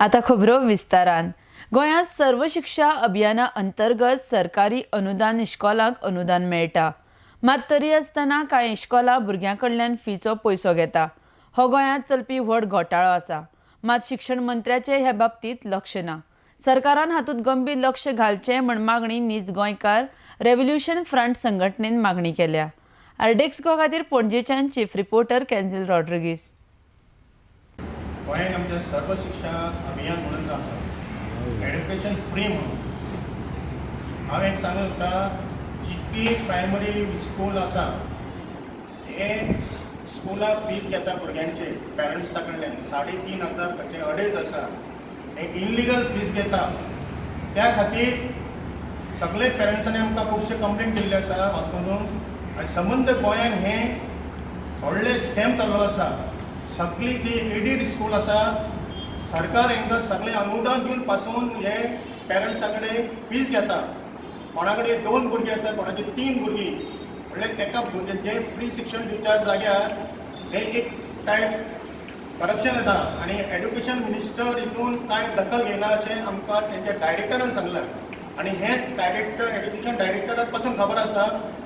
आता खबरो विस्तारान गोंयांत सर्व शिक्षा अभियाना अंतर्गत सरकारी अनुदान इश्कोलांक अनुदान मेळटा। मात तरी आसतना कांय इश्कोलां भुरग्यां कडल्यान फीचो पयसो घेता। हो गोंयांत चलपी व्हड घोटाळो आसा। मात शिक्षण मंत्र्याचे ह्या बाबतींत लक्ष ना। सरकारान हातूंत गंभीर लक्ष घालचें म्हण मागणी नीज गोंयकार रेव्होल्यूशन फ्रंट संघटनेन मागणी केल्या। आरडेक्स गो खातीर पणजेच्यान चीफ रिपोर्टर केन्झिल रॉड्रिगीस। गोंयांत आमचें सर्व शिक्षा अभियान म्हणून आसा, एड्युकेशन फ्री म्हणून। हांव एक सांगता, जितकी प्रायमरी स्कूल आसा हे स्कुलां फीज घेता भुरग्यांचे पेरंट्सा कडल्यान 3,500 खंयचे 2,500 आसा। हे इल्लिगल फीज घेता, त्या खातीर सगळे पेरंट्सांनी आमकां खुबशे कंप्लेंट केल्ले आसा वचून। आनी संबंद गोंयांत हे व्हडले स्कॅम चालू आसा। सगळी जी एडीड स्कूल आसा, सरकार हांकां सगळें अनुदान दिवन पासून हे पेरंट्सा कडेन फीज घेता। कोणा कडेन 2 भुरगीं आसा, कोणाची 3 भुरगीं, म्हणल्यार ताका जे फ्री शिक्षण दिवच्या जाग्यार हे एक टायप करप्शन येता। आनी एड्युकेशन मिनिस्टर हितून कांय दखल घेयना अशें आमकां तेंच्या डायरेक्टरान सांगलां। आनी हे डायरेक्टर एड्युकेशन डायरेक्टराक पासून खबर आसा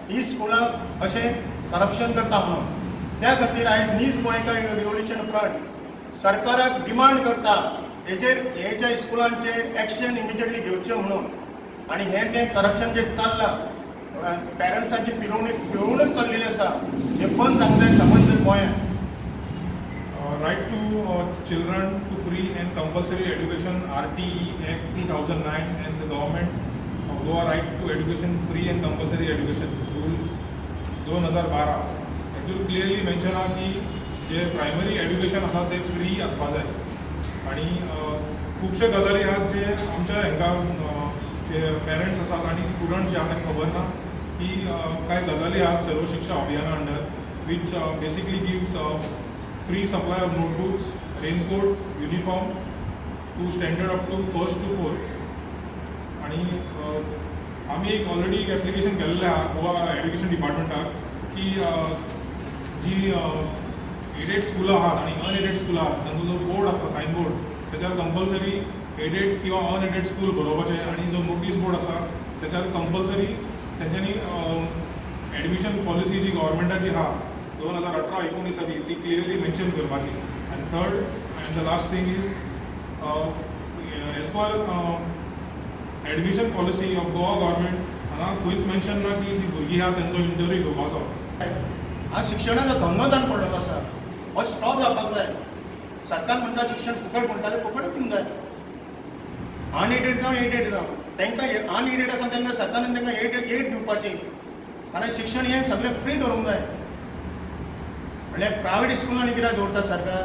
ही स्कुलां अशें करप्शन करता म्हणून। त्या खातीर आयज नीज गोंयकार रेव्होल्यूशन फ्रंट सरकाराक डिमांड करता हेचेर हे ज्या स्कुलांचे एक्शन इमिजिएटली घेवचें म्हणून। आनी हें जें करप्शन जें चल्लां, पेरंट्सांची पिळवणूक चल्लेली आसा, हें बंद जावंक जाय समज गोंयांत। Right to children to free and compulsory education RTE Act 2009 and the government of Goa right to education free and compulsory education rule 2012 हातूंत क्लियरली मेन्शन आहा की जे प्रायमरी एड्युकेशन आसा ते फ्री आसपा जाय। आनी खुबशे गजाली आहात जे आमच्या हांकां जे पेरंट्स आसात आनी स्टुडंट्स जे आहा तांकां खबर ना की कांय गजाली आहात सर्व शिक्षा अभियाना under which basically gives free supply of notebooks, raincoat, uniform to standard up to 1st to 4th। आणि आम्ही एक ऑलरेडी एक ॲप्लिकेशन केल्लें आहा गोवा एड्युकेशन डिपार्टमेंटाक की जी एडेड स्कुलां आहात आनी अनएडेड स्कुलां आहात तांचो जो बोर्ड आसता सायन बोर्ड त्याच्यार कंपल्सरी एडेड किंवा अनएडेड स्कूल बरोवपाचें। आनी जो नोटीस बोर्ड आसा त्याच्यार कंपल्सरी तेंच्यांनी एडमिशन पॉलिसी जी गव्हर्मेंटाची आहा 2018-19 ती क्लियरली मेन्शन करपाची। आनी third end the last thing is as per admission policy of Goa government हांगा खंयच मेन्शन ना की जी भुरगीं आहा तांचो इंटरव्यू घेवपाचो। आज शिक्षणाचो धंदो जावन पडलेलो आसा, हो स्टॉप जावपाक जाय। सरकार म्हणटा शिक्षण फुकट म्हणटाले, फुकटच दिवंक जाय। अनएडेड जावं एडेड जावं, तांकां अनएडेड आसा तांकां सरकारान तांकां एड दिवपाची। कारण शिक्षण हें सगळें फ्री दवरूंक जाय। म्हणजे प्रायवेट स्कुलांनी कित्याक दवरता सरकार?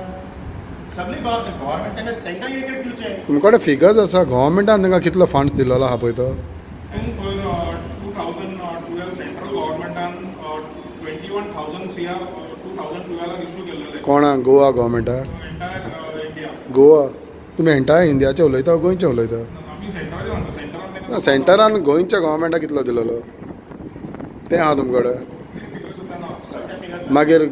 सगळी गव्हर्मेंट तांकां एडेड दिवचें। तुमचे कडेन फिगर्स आसा गोव्हर्मेंटान तांकां कितलो फंड्स दिलेलो आहा पळय तो? एज पर 2012 सेंट्रल गव्हर्मेंटान 21,000 CR 2012 इश्यू केल्लेले। कोणाक? गोवा गव्हर्मेंटाक? Entire India. गोवा? तुमी एंटायर इंडियाचे उलयता गोंयचे उलयता? आमी सेंटराचे सांगता, सेंटरान सेंटरान गोंयच्या गव्हर्मेंटाक कितलो दिलेलो तें आहा तुमचे कडेन? मागीर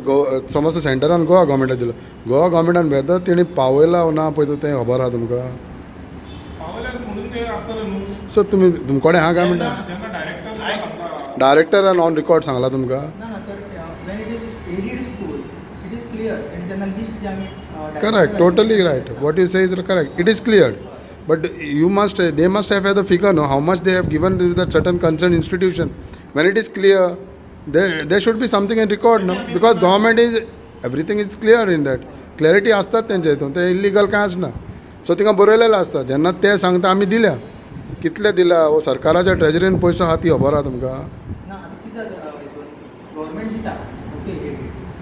समज सेंटरान गोवा गव्हर्मेंटाक दिलो, गोवा गव्हर्मेंटान वेदर तेणी पावयला ना पळय तें खबर आहा तुमकां? पावयल्यार म्हणून ते आसतले न्हू। सो तुमी तुमचे कडेन आहा काय म्हणटा? जेन्ना डायरेक्टर सांगता डायरेक्टरान ऑन रिकॉर्ड सांगला तुमकां? ना sir, when it is aided school, it is clear. And then the list जे आम्ही Correct, totally right. What you say is correct. It is cleared. But they must have had the figure, no? How much they have given to that certain concerned institution. When it is clear, there should be something in record, no? Because government is, everything is clear in that. Clarity असतात त्यांच्या हितून, ते illegal काय आसना. So तिंगा बरयलेलें आसता, जेन्ना ते सांगता आमी दिल्या, कितले दिल्या वो सरकाराच्या ट्रेजरीन पयसो आहा ती खबर आहा तुमकां? ना आता कितें जाता गव्हर्मेंट दिता, ओके,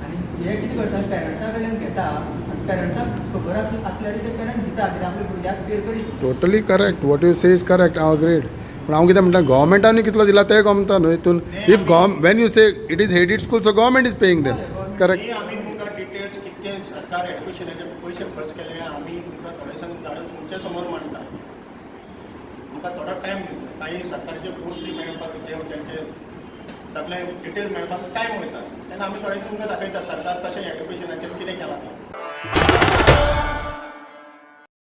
आनी हे कितें करता पेरंट्सा कडल्यान घेता आनी पेरंट्साक खबर आसल्यार ते पेरंट दिता कित्याक आपल्या भुरग्याक फेर करी। Totally correct, what you say is correct, हांव अग्रीड। पण हांव कितें म्हणटा गव्हर्मेंटानी कितलो दिला तें गमता न्हू हितून। If Wien you say it is headed school so government is paying them, correct? आमी तुमकां डिटेल्स कितके सरकार एड्युकेशनाचे पयशे खर्च केले आमी तुमकां थोडे सांग धाडून तुमच्या समोर मांडटा। आमकां थोडो टायम दिवचो, काही सरकारचे पोस्टी मेळपाक तेंचे सगळे डिटेल्स मेळपाक टायम वयता, तेन्ना आमी थोडे तुमकां दाखयता सरकार कशें एड्युकेशनाचेर कितें केलां तें।